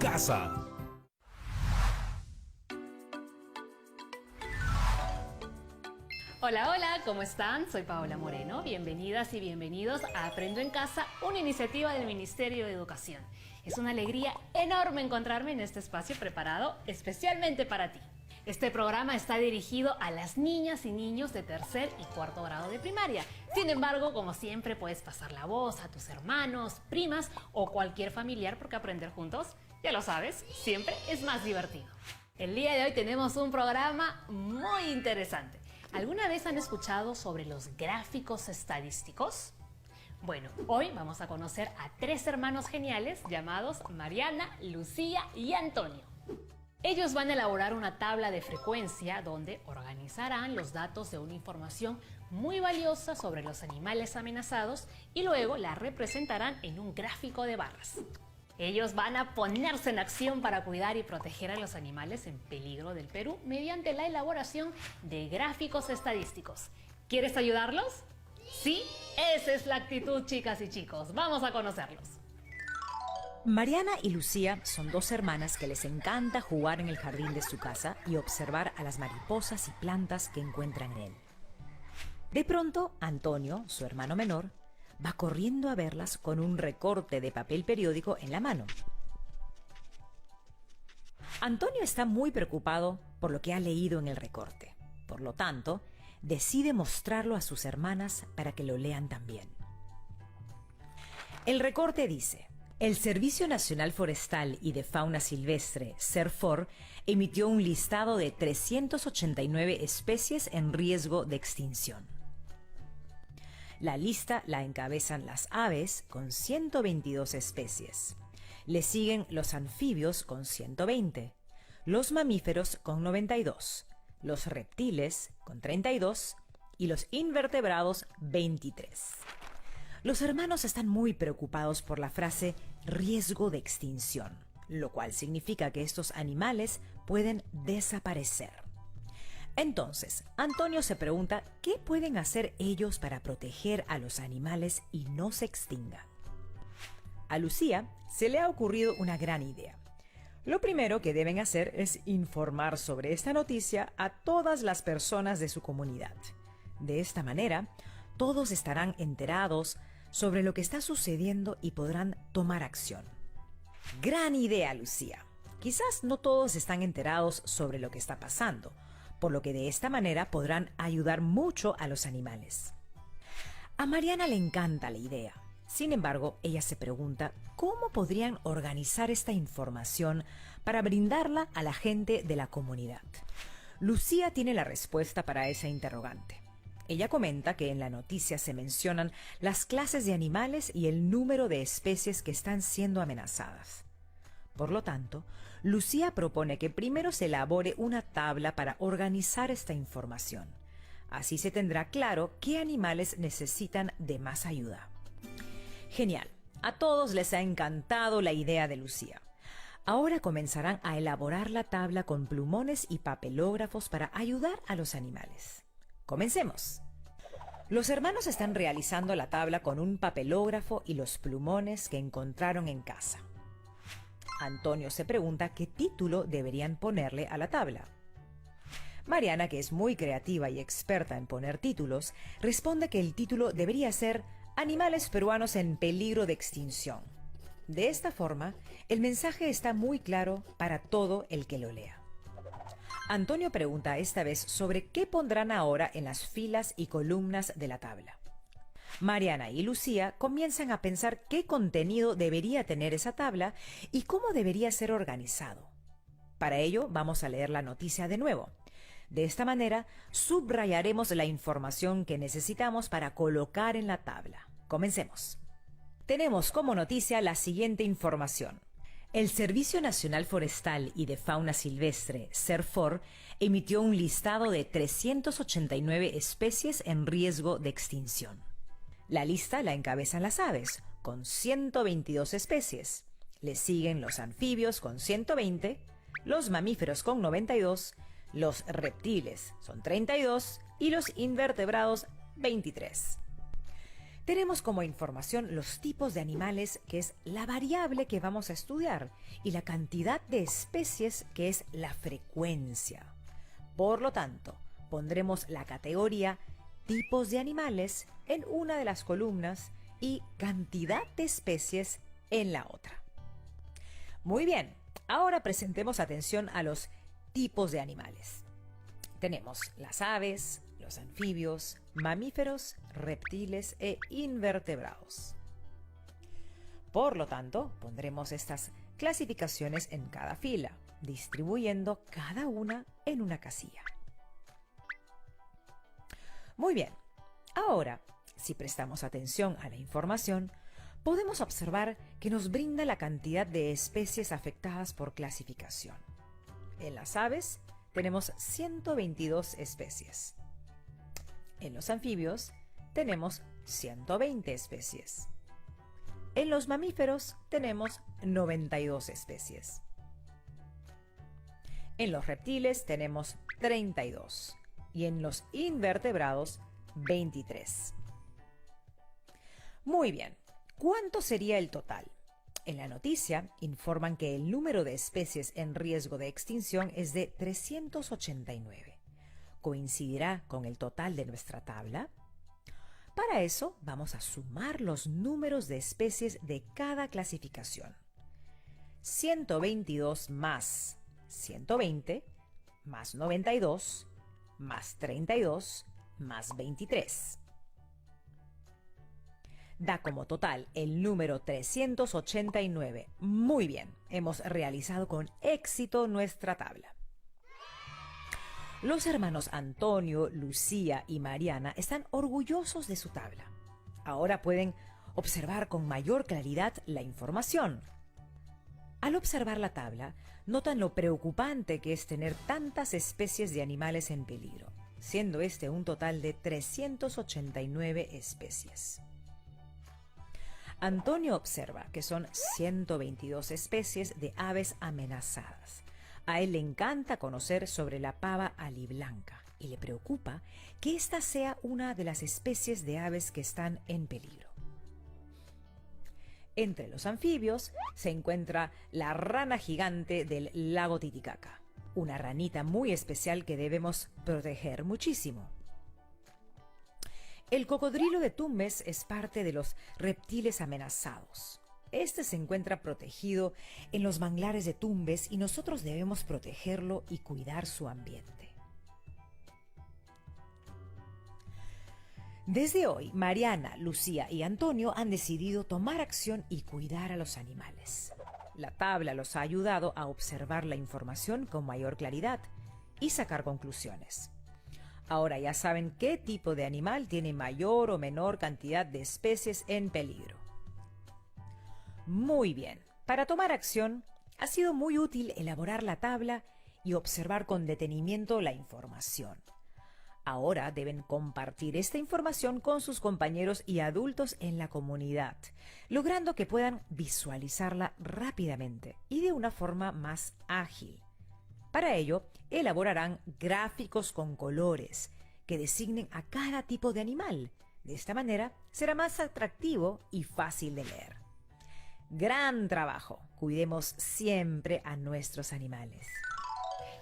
casa. Hola, hola, ¿cómo están? Soy Paola Moreno. Bienvenidas y bienvenidos a Aprendo en Casa, una iniciativa del Ministerio de Educación. Es una alegría enorme encontrarme en este espacio preparado especialmente para ti. Este programa está dirigido a las niñas y niños de tercer y cuarto grado de primaria. Sin embargo, como siempre, puedes pasar la voz a tus hermanos, primas o cualquier familiar porque aprender juntos, ya lo sabes, siempre es más divertido. El día de hoy tenemos un programa muy interesante. ¿Alguna vez han escuchado sobre los gráficos estadísticos? Bueno, hoy vamos a conocer a tres hermanos geniales llamados Mariana, Lucía y Antonio. Ellos van a elaborar una tabla de frecuencia donde organizarán los datos de una información muy valiosa sobre los animales amenazados y luego la representarán en un gráfico de barras. Ellos van a ponerse en acción para cuidar y proteger a los animales en peligro del Perú mediante la elaboración de gráficos estadísticos. ¿Quieres ayudarlos? Sí, esa es la actitud, chicas y chicos. Vamos a conocerlos. Mariana y Lucía son dos hermanas que les encanta jugar en el jardín de su casa y observar a las mariposas y plantas que encuentran en él. De pronto, Antonio, su hermano menor, va corriendo a verlas con un recorte de papel periódico en la mano. Antonio está muy preocupado por lo que ha leído en el recorte. Por lo tanto, decide mostrarlo a sus hermanas para que lo lean también. El recorte dice: el Servicio Nacional Forestal y de Fauna Silvestre, SERFOR, emitió un listado de 389 especies en riesgo de extinción. La lista la encabezan las aves con 122 especies. Le siguen los anfibios con 120, los mamíferos con 92, los reptiles con 32 y los invertebrados 23. Los hermanos están muy preocupados por la frase riesgo de extinción, lo cual significa que estos animales pueden desaparecer. Entonces, Antonio se pregunta qué pueden hacer ellos para proteger a los animales y no se extingan. A Lucía se le ha ocurrido una gran idea. Lo primero que deben hacer es informar sobre esta noticia a todas las personas de su comunidad. De esta manera, todos estarán enterados sobre lo que está sucediendo y podrán tomar acción. Gran idea, Lucía. Quizás no todos están enterados sobre lo que está pasando, por lo que de esta manera podrán ayudar mucho a los animales. A Mariana le encanta la idea. Sin embargo, ella se pregunta cómo podrían organizar esta información para brindarla a la gente de la comunidad. Lucía tiene la respuesta para esa interrogante. Ella comenta que en la noticia se mencionan las clases de animales y el número de especies que están siendo amenazadas. Por lo tanto, Lucía propone que primero se elabore una tabla para organizar esta información. Así se tendrá claro qué animales necesitan de más ayuda. Genial. A todos les ha encantado la idea de Lucía. Ahora comenzarán a elaborar la tabla con plumones y papelógrafos para ayudar a los animales. Comencemos. Los hermanos están realizando la tabla con un papelógrafo y los plumones que encontraron en casa. Antonio se pregunta qué título deberían ponerle a la tabla. Mariana, que es muy creativa y experta en poner títulos, responde que el título debería ser Animales peruanos en peligro de extinción. De esta forma, el mensaje está muy claro para todo el que lo lea. Antonio pregunta esta vez sobre qué pondrán ahora en las filas y columnas de la tabla. Mariana y Lucía comienzan a pensar qué contenido debería tener esa tabla y cómo debería ser organizado. Para ello, vamos a leer la noticia de nuevo. De esta manera, subrayaremos la información que necesitamos para colocar en la tabla. Comencemos. Tenemos como noticia la siguiente información. El Servicio Nacional Forestal y de Fauna Silvestre, SERFOR, emitió un listado de 389 especies en riesgo de extinción. La lista la encabezan las aves, con 122 especies. Le siguen los anfibios con 120, los mamíferos con 92, los reptiles son 32 y los invertebrados 23. Tenemos como información los tipos de animales, que es la variable que vamos a estudiar, y la cantidad de especies, que es la frecuencia. Por lo tanto, pondremos la categoría tipos de animales en una de las columnas y cantidad de especies en la otra. Muy bien, ahora presentemos atención a los tipos de animales. Tenemos las aves, los anfibios, mamíferos, reptiles e invertebrados. Por lo tanto, pondremos estas clasificaciones en cada fila, distribuyendo cada una en una casilla. Muy bien, ahora, si prestamos atención a la información, podemos observar que nos brinda la cantidad de especies afectadas por clasificación. En las aves tenemos 122 especies. En los anfibios tenemos 120 especies. En los mamíferos tenemos 92 especies. En los reptiles tenemos 32 y en los invertebrados 23. Muy bien, ¿cuánto sería el total? En la noticia informan que el número de especies en riesgo de extinción es de 389. ¿Coincidirá con el total de nuestra tabla? Para eso vamos a sumar los números de especies de cada clasificación. 122 más 120 más 92 más 32 más 23. Da como total el número 389. Muy bien, hemos realizado con éxito nuestra tabla. Los hermanos Antonio, Lucía y Mariana están orgullosos de su tabla. Ahora pueden observar con mayor claridad la información. Al observar la tabla, notan lo preocupante que es tener tantas especies de animales en peligro, siendo este un total de 389 especies. Antonio observa que son 122 especies de aves amenazadas. A él le encanta conocer sobre la pava aliblanca y le preocupa que esta sea una de las especies de aves que están en peligro. Entre los anfibios se encuentra la rana gigante del lago Titicaca, una ranita muy especial que debemos proteger muchísimo. El cocodrilo de Tumbes es parte de los reptiles amenazados. Este se encuentra protegido en los manglares de Tumbes y nosotros debemos protegerlo y cuidar su ambiente. Desde hoy, Mariana, Lucía y Antonio han decidido tomar acción y cuidar a los animales. La tabla los ha ayudado a observar la información con mayor claridad y sacar conclusiones. Ahora ya saben qué tipo de animal tiene mayor o menor cantidad de especies en peligro. Muy bien, para tomar acción ha sido muy útil elaborar la tabla y observar con detenimiento la información. Ahora deben compartir esta información con sus compañeros y adultos en la comunidad, logrando que puedan visualizarla rápidamente y de una forma más ágil. Para ello, elaborarán gráficos con colores que designen a cada tipo de animal. De esta manera, será más atractivo y fácil de leer. ¡Gran trabajo! Cuidemos siempre a nuestros animales.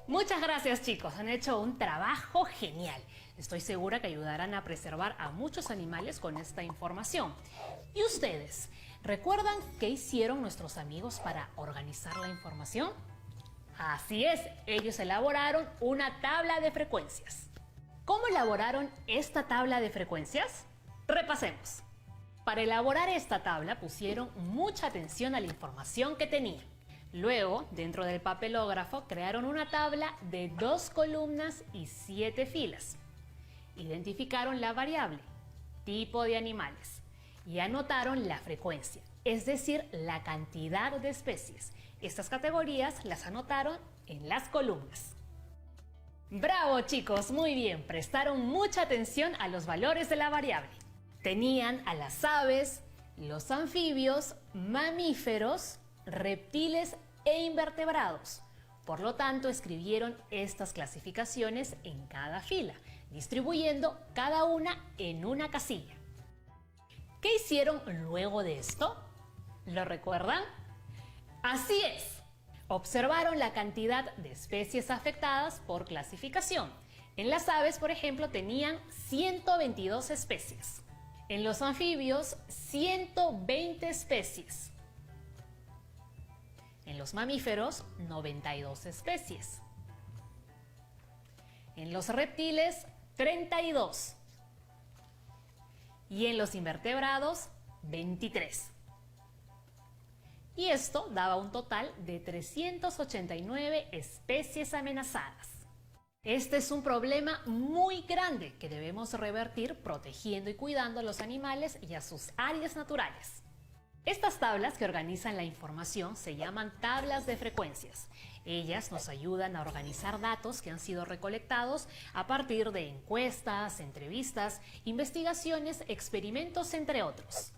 Muchas gracias, chicos. Han hecho un trabajo genial. Estoy segura que ayudarán a preservar a muchos animales con esta información. ¿Y ustedes? ¿Recuerdan qué hicieron nuestros amigos para organizar la información? Así es, ellos elaboraron una tabla de frecuencias. ¿Cómo elaboraron esta tabla de frecuencias? Repasemos. Para elaborar esta tabla pusieron mucha atención a la información que tenían. Luego, dentro del papelógrafo, crearon una tabla de 2 columnas y 7 filas. Identificaron la variable, tipo de animales, y anotaron la frecuencia, es decir, la cantidad de especies. Estas categorías las anotaron en las columnas. ¡Bravo, chicos! Muy bien, prestaron mucha atención a los valores de la variable. Tenían a las aves, los anfibios, mamíferos, reptiles e invertebrados. Por lo tanto, escribieron estas clasificaciones en cada fila, distribuyendo cada una en una casilla. ¿Qué hicieron luego de esto? ¿Lo recuerdan? Así es. Observaron la cantidad de especies afectadas por clasificación. En las aves, por ejemplo, tenían 122 especies. En los anfibios, 120 especies. En los mamíferos, 92 especies. En los reptiles, 32. Y en los invertebrados, 23. Y esto daba un total de 389 especies amenazadas. Este es un problema muy grande que debemos revertir protegiendo y cuidando a los animales y a sus áreas naturales. Estas tablas que organizan la información se llaman tablas de frecuencias. Ellas nos ayudan a organizar datos que han sido recolectados a partir de encuestas, entrevistas, investigaciones, experimentos, entre otros.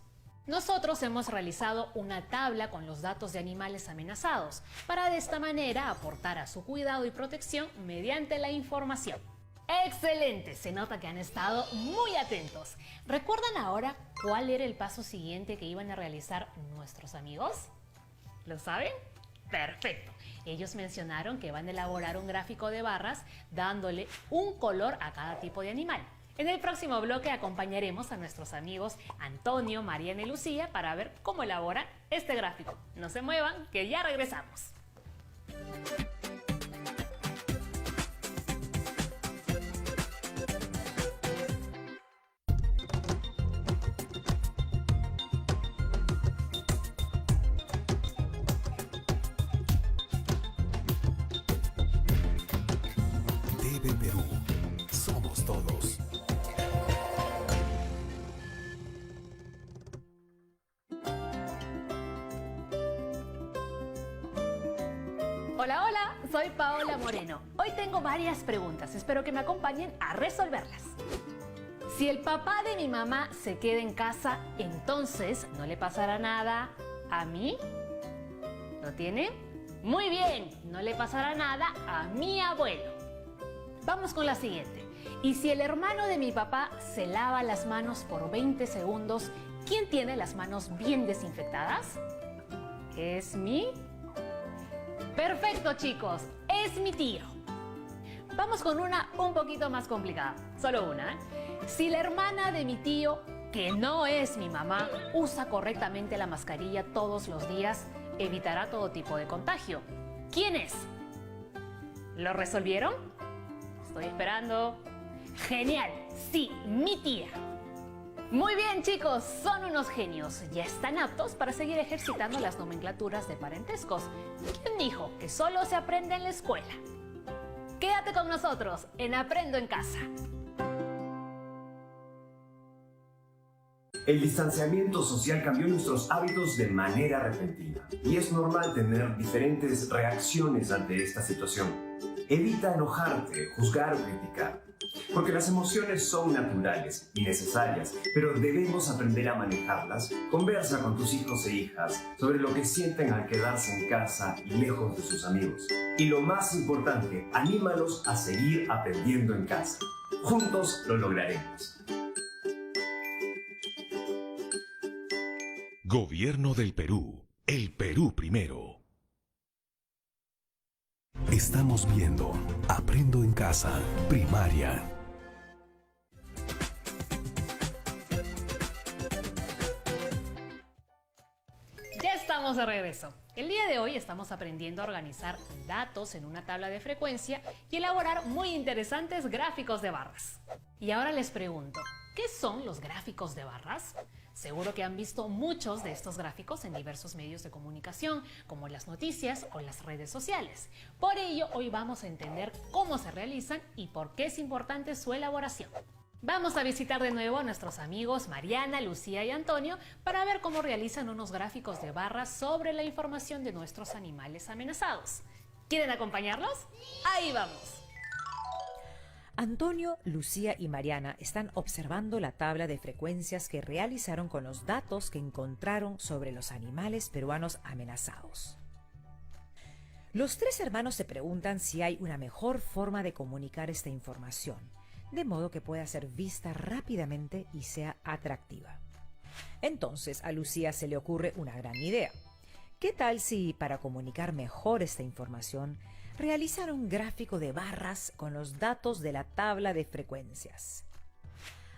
Nosotros hemos realizado una tabla con los datos de animales amenazados para de esta manera aportar a su cuidado y protección mediante la información. ¡Excelente! Se nota que han estado muy atentos. ¿Recuerdan ahora cuál era el paso siguiente que iban a realizar nuestros amigos? ¿Lo saben? Perfecto. Ellos mencionaron que van a elaborar un gráfico de barras dándole un color a cada tipo de animal. En el próximo bloque acompañaremos a nuestros amigos Antonio, Mariana y Lucía para ver cómo elaboran este gráfico. No se muevan, que ya regresamos. TV Perú. Somos todos. Hola, hola, soy Paola Moreno. Hoy tengo varias preguntas, espero que me acompañen a resolverlas. Si el papá de mi mamá se queda en casa, entonces ¿no le pasará nada a mí? ¿Lo tiene? Muy bien, no le pasará nada a mi abuelo. Vamos con la siguiente. Y si el hermano de mi papá se lava las manos por 20 segundos, ¿quién tiene las manos bien desinfectadas? ¿Es mi? Perfecto, chicos, es mi tío. Vamos con una un poquito más complicada, solo una, ¿eh? Si la hermana de mi tío, que no es mi mamá, usa correctamente la mascarilla todos los días, evitará todo tipo de contagio. ¿Quién es? ¿Lo resolvieron? Estoy esperando. Genial, sí, mi tía. Muy bien, chicos, son unos genios. Ya están aptos para seguir ejercitando las nomenclaturas de parentescos. ¿Quién dijo que solo se aprende en la escuela? Quédate con nosotros en Aprendo en Casa. El distanciamiento social cambió nuestros hábitos de manera repentina y es normal tener diferentes reacciones ante esta situación. Evita enojarte, juzgar o criticar, porque las emociones son naturales y necesarias, pero debemos aprender a manejarlas. Conversa con tus hijos e hijas sobre lo que sienten al quedarse en casa y lejos de sus amigos. Y lo más importante, anímalos a seguir aprendiendo en casa. Juntos lo lograremos. Gobierno del Perú. El Perú primero. Estamos viendo Aprendo en Casa, primaria. Ya estamos de regreso. El día de hoy estamos aprendiendo a organizar datos en una tabla de frecuencia y elaborar muy interesantes gráficos de barras. Y ahora les pregunto, ¿qué son los gráficos de barras? Seguro que han visto muchos de estos gráficos en diversos medios de comunicación, como las noticias o las redes sociales. Por ello, hoy vamos a entender cómo se realizan y por qué es importante su elaboración. Vamos a visitar de nuevo a nuestros amigos Mariana, Lucía y Antonio para ver cómo realizan unos gráficos de barras sobre la información de nuestros animales amenazados. ¿Quieren acompañarlos? ¡Ahí vamos! Antonio, Lucía y Mariana están observando la tabla de frecuencias que realizaron con los datos que encontraron sobre los animales peruanos amenazados. Los tres hermanos se preguntan si hay una mejor forma de comunicar esta información, de modo que pueda ser vista rápidamente y sea atractiva. Entonces a Lucía se le ocurre una gran idea. ¿Qué tal si, para comunicar mejor esta información, realizara un gráfico de barras con los datos de la tabla de frecuencias?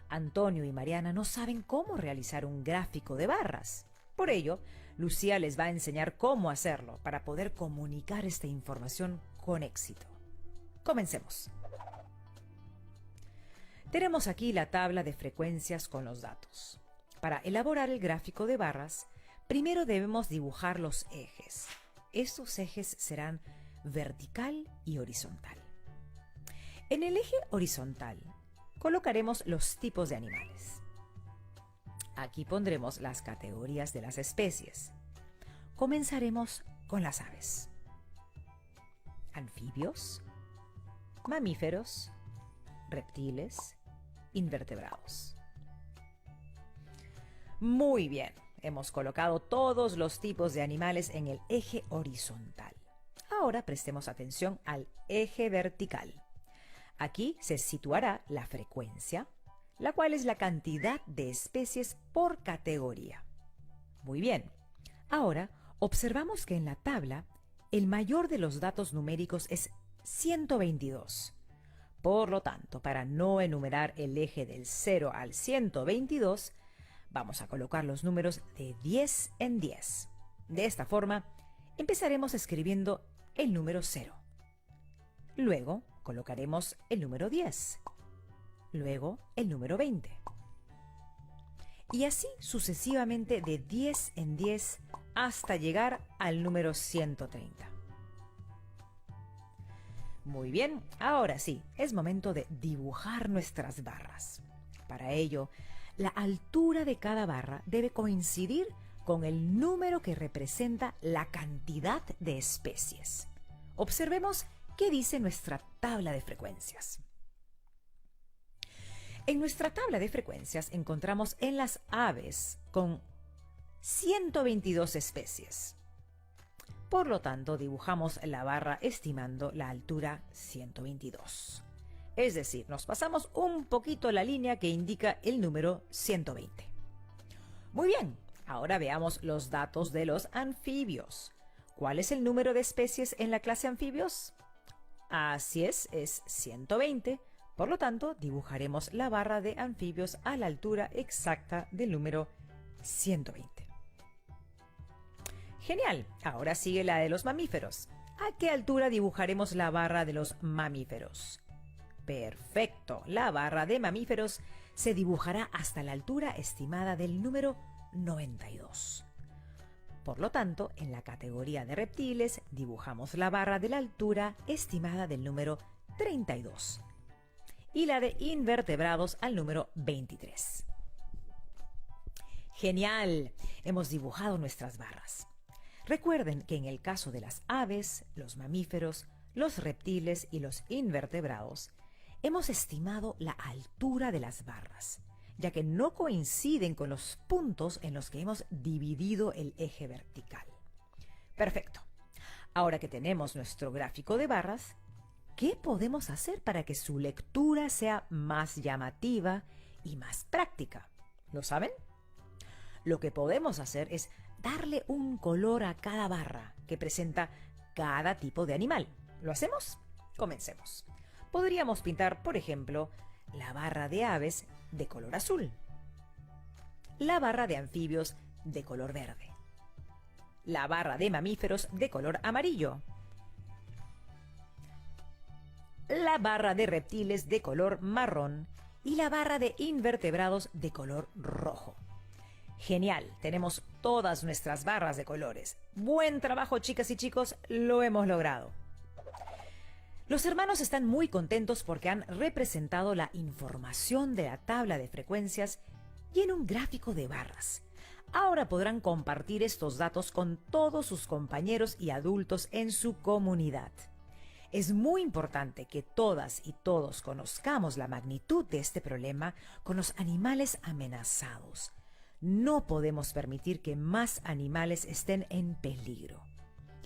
Antonio y Mariana no saben cómo realizar un gráfico de barras. Por ello, Lucía les va a enseñar cómo hacerlo para poder comunicar esta información con éxito. Comencemos. Tenemos aquí la tabla de frecuencias con los datos. Para elaborar el gráfico de barras, primero debemos dibujar los ejes. Estos ejes serán vertical y horizontal. En el eje horizontal colocaremos los tipos de animales. Aquí pondremos las categorías de las especies. Comenzaremos con las aves. Anfibios, mamíferos, reptiles, invertebrados. Muy bien, hemos colocado todos los tipos de animales en el eje horizontal. Ahora prestemos atención al eje vertical. Aquí se situará la frecuencia, la cual es la cantidad de especies por categoría. Muy bien, ahora observamos que en la tabla el mayor de los datos numéricos es 122. Por lo tanto, para no enumerar el eje del 0 al 122, vamos a colocar los números de 10 en 10. De esta forma, empezaremos escribiendo el número 0. Luego colocaremos el número 10. Luego el número 20. Y así sucesivamente de 10 en 10 hasta llegar al número 130. Muy bien, ahora sí, es momento de dibujar nuestras barras. Para ello, la altura de cada barra debe coincidir con el número que representa la cantidad de especies. Observemos qué dice nuestra tabla de frecuencias. En nuestra tabla de frecuencias encontramos en las aves con 122 especies. Por lo tanto, dibujamos la barra estimando la altura 122. Es decir, nos pasamos un poquito la línea que indica el número 120. Muy bien, ahora veamos los datos de los anfibios. ¿Cuál es el número de especies en la clase anfibios? Así es 120. Por lo tanto, dibujaremos la barra de anfibios a la altura exacta del número 120. Genial, ahora sigue la de los mamíferos. ¿A qué altura dibujaremos la barra de los mamíferos? Perfecto, la barra de mamíferos se dibujará hasta la altura estimada del número 92. Por lo tanto, en la categoría de reptiles dibujamos la barra de la altura estimada del número 32 y la de invertebrados al número 23. Genial, hemos dibujado nuestras barras. Recuerden que en el caso de las aves, los mamíferos, los reptiles y los invertebrados, hemos estimado la altura de las barras, ya que no coinciden con los puntos en los que hemos dividido el eje vertical. Perfecto. Ahora que tenemos nuestro gráfico de barras, ¿qué podemos hacer para que su lectura sea más llamativa y más práctica? ¿Lo saben? Lo que podemos hacer es darle un color a cada barra que presenta cada tipo de animal. ¿Lo hacemos? Comencemos. Podríamos pintar, por ejemplo, la barra de aves de color azul, la barra de anfibios de color verde, la barra de mamíferos de color amarillo, la barra de reptiles de color marrón y la barra de invertebrados de color rojo. Genial, tenemos todas nuestras barras de colores. Buen trabajo, chicas y chicos, lo hemos logrado. Los hermanos están muy contentos porque han representado la información de la tabla de frecuencias y en un gráfico de barras. Ahora podrán compartir estos datos con todos sus compañeros y adultos en su comunidad. Es muy importante que todas y todos conozcamos la magnitud de este problema con los animales amenazados. No podemos permitir que más animales estén en peligro.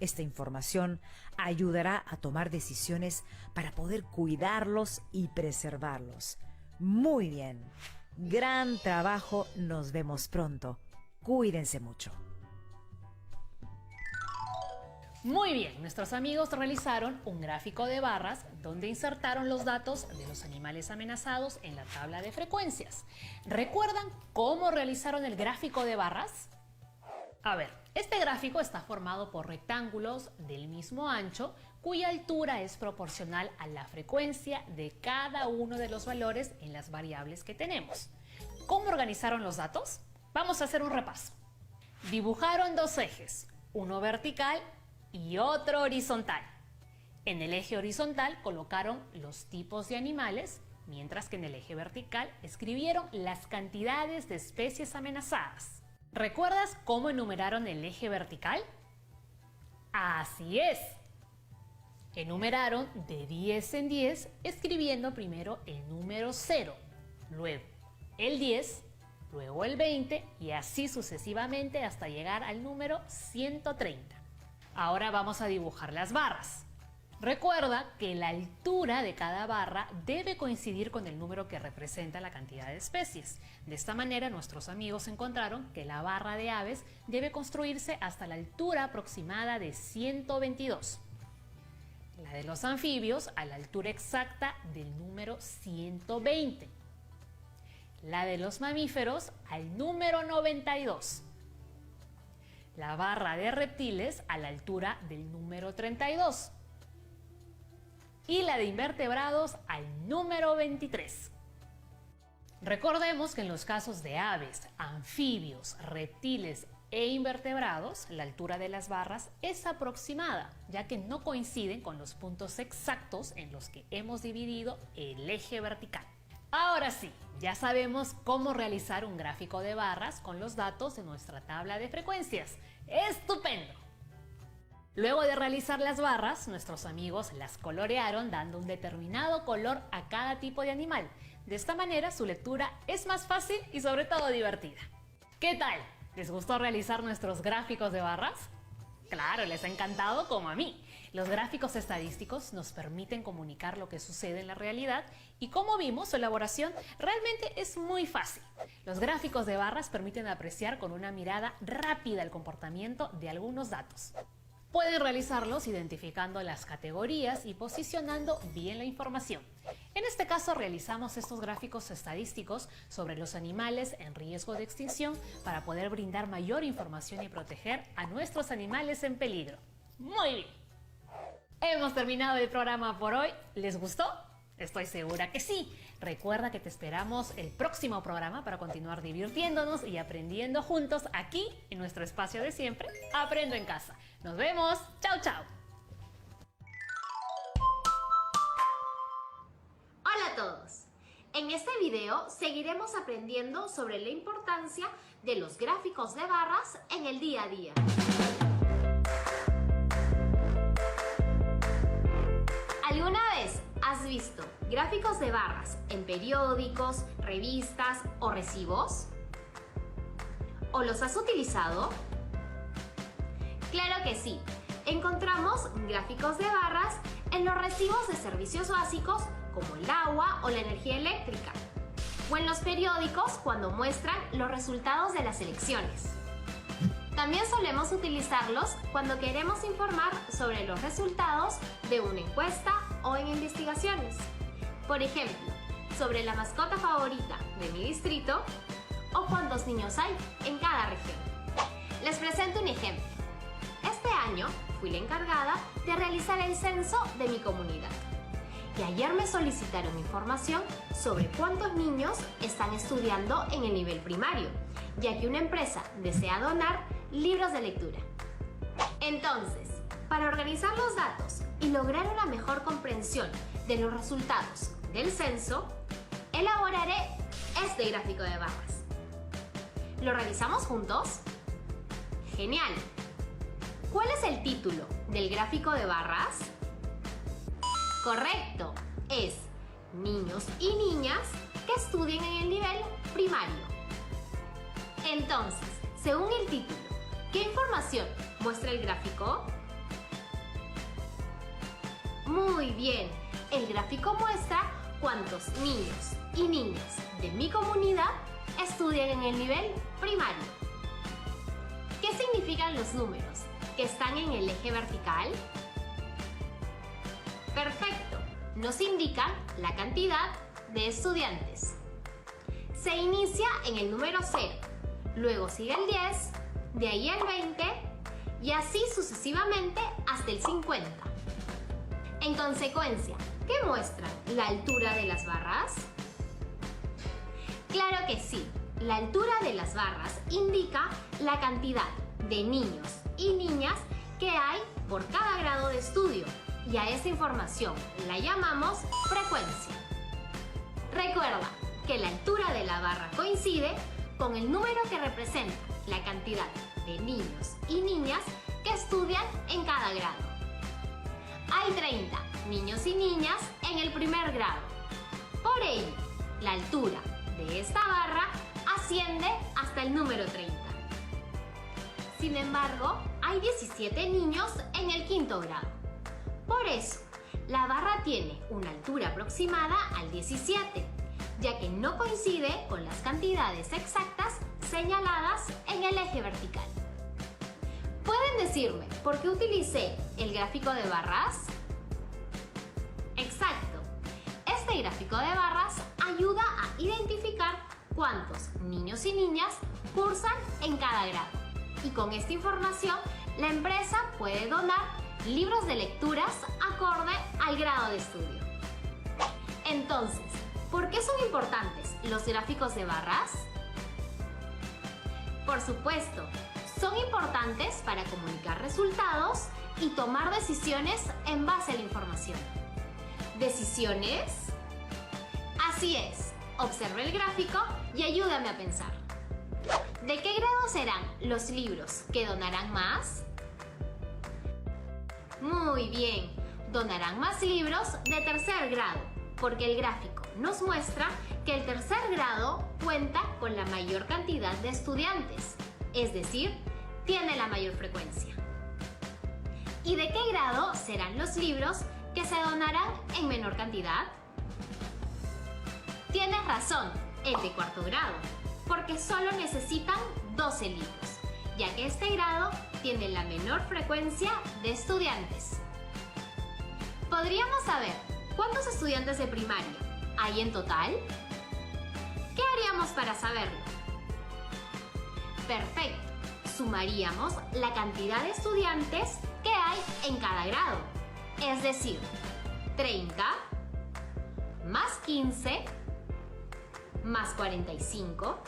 Esta información ayudará a tomar decisiones para poder cuidarlos y preservarlos. Muy bien. Gran trabajo, nos vemos pronto. Cuídense mucho. Muy bien, nuestros amigos realizaron un gráfico de barras donde insertaron los datos de los animales amenazados en la tabla de frecuencias. ¿Recuerdan cómo realizaron el gráfico de barras? A ver, este gráfico está formado por rectángulos del mismo ancho cuya altura es proporcional a la frecuencia de cada uno de los valores en las variables que tenemos. ¿Cómo organizaron los datos? Vamos a hacer un repaso. Dibujaron dos ejes, uno vertical y otro horizontal. En el eje horizontal colocaron los tipos de animales, mientras que en el eje vertical escribieron las cantidades de especies amenazadas. ¿Recuerdas cómo enumeraron el eje vertical? Así es. Enumeraron de 10 en 10, escribiendo primero el número 0, luego el 10, luego el 20 y así sucesivamente hasta llegar al número 130. Ahora vamos a dibujar las barras. Recuerda que la altura de cada barra debe coincidir con el número que representa la cantidad de especies. De esta manera, nuestros amigos encontraron que la barra de aves debe construirse hasta la altura aproximada de 122. La de los anfibios a la altura exacta del número 120. La de los mamíferos al número 92. La barra de reptiles a la altura del número 32. Y la de invertebrados al número 23. Recordemos que en los casos de aves, anfibios, reptiles e invertebrados, la altura de las barras es aproximada, ya que no coinciden con los puntos exactos en los que hemos dividido el eje vertical. Ahora sí, ya sabemos cómo realizar un gráfico de barras con los datos de nuestra tabla de frecuencias. ¡Estupendo! Luego de realizar las barras, nuestros amigos las colorearon dando un determinado color a cada tipo de animal. De esta manera su lectura es más fácil y sobre todo divertida. ¿Qué tal? ¿Les gustó realizar nuestros gráficos de barras? Claro, les ha encantado como a mí. Los gráficos estadísticos nos permiten comunicar lo que sucede en la realidad y como vimos, su elaboración realmente es muy fácil. Los gráficos de barras permiten apreciar con una mirada rápida el comportamiento de algunos datos. Pueden realizarlos identificando las categorías y posicionando bien la información. En este caso realizamos estos gráficos estadísticos sobre los animales en riesgo de extinción para poder brindar mayor información y proteger a nuestros animales en peligro. Muy bien. Hemos terminado el programa por hoy. ¿Les gustó? Estoy segura que sí. Recuerda que te esperamos el próximo programa para continuar divirtiéndonos y aprendiendo juntos aquí en nuestro espacio de siempre, Aprendo en Casa. Nos vemos. Chao, chao. Hola a todos. En este video seguiremos aprendiendo sobre la importancia de los gráficos de barras en el día a día. ¿Alguna vez has visto gráficos de barras en periódicos, revistas o recibos? ¿O los has utilizado? Claro que sí. Encontramos gráficos de barras en los recibos de servicios básicos como el agua o la energía eléctrica, o en los periódicos cuando muestran los resultados de las elecciones. También solemos utilizarlos cuando queremos informar sobre los resultados de una encuesta o en investigaciones. Por ejemplo, sobre la mascota favorita de mi distrito o cuántos niños hay en cada región. Les presento un ejemplo. Este año fui la encargada de realizar el censo de mi comunidad. Y ayer me solicitaron información sobre cuántos niños están estudiando en el nivel primario, ya que una empresa desea donar libros de lectura. Entonces, para organizar los datos y lograr una mejor comprensión de los resultados del censo, elaboraré este gráfico de barras. ¿Lo realizamos juntos? ¡Genial! ¿Cuál es el título del gráfico de barras? Correcto, es Niños y niñas que estudien en el nivel primario. Entonces, según el título, ¿qué información muestra el gráfico? Muy bien, el gráfico muestra cuántos niños y niñas de mi comunidad estudian en el nivel primario. ¿Qué significan los números que están en el eje vertical? Perfecto, nos indican la cantidad de estudiantes. Se inicia en el número 0, luego sigue el 10, de ahí el 20 y así sucesivamente hasta el 50. En consecuencia, ¿qué muestran la altura de las barras? Claro que sí, la altura de las barras indica la cantidad de niños y niñas que hay por cada grado de estudio y a esa información la llamamos frecuencia. Recuerda que la altura de la barra coincide con el número que representa la cantidad de niños y niñas que estudian en cada grado. Hay 30 niños y niñas en el primer grado. Por ello, la altura de esta barra asciende hasta el número 30. Sin embargo, hay 17 niños en el quinto grado. Por eso, la barra tiene una altura aproximada al 17, ya que no coincide con las cantidades exactas señaladas en el eje vertical. ¿Pueden decirme por qué utilicé el gráfico de barras? Exacto. Este gráfico de barras ayuda a identificar cuántos niños y niñas cursan en cada grado. Y con esta información, la empresa puede donar libros de lecturas acorde al grado de estudio. Entonces, ¿por qué son importantes los gráficos de barras? Por supuesto, son importantes para comunicar resultados y tomar decisiones en base a la información. ¿Decisiones? Así es, observe el gráfico y ayúdame a pensar. ¿De qué grado serán los libros que donarán más? Muy bien, donarán más libros de tercer grado, porque el gráfico nos muestra que el tercer grado cuenta con la mayor cantidad de estudiantes, es decir, tiene la mayor frecuencia. ¿Y de qué grado serán los libros que se donarán en menor cantidad? Tienes razón, el de cuarto grado, porque solo necesitan 12 libros, ya que este grado tiene la menor frecuencia de estudiantes. ¿Podríamos saber cuántos estudiantes de primaria hay en total? ¿Qué haríamos para saberlo? Perfecto, sumaríamos la cantidad de estudiantes que hay en cada grado, es decir, 30 más 15 más 45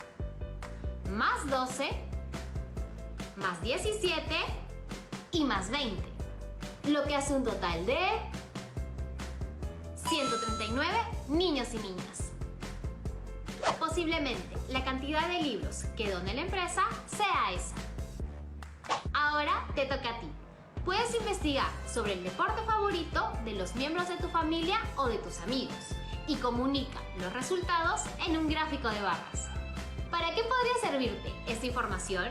más 12 más 17 y más 20, lo que hace un total de 139 niños y niñas. Posiblemente la cantidad de libros que done la empresa sea esa. Ahora te toca a ti. Puedes investigar sobre el deporte favorito de los miembros de tu familia o de tus amigos y comunica los resultados en un gráfico de barras. ¿Para qué podría servirte esta información?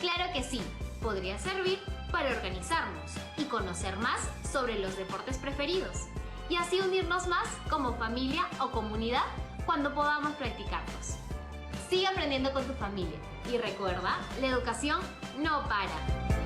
Claro que sí, podría servir para organizarnos y conocer más sobre los deportes preferidos y así unirnos más como familia o comunidad cuando podamos practicarlos. Sigue aprendiendo con tu familia y recuerda, la educación no para.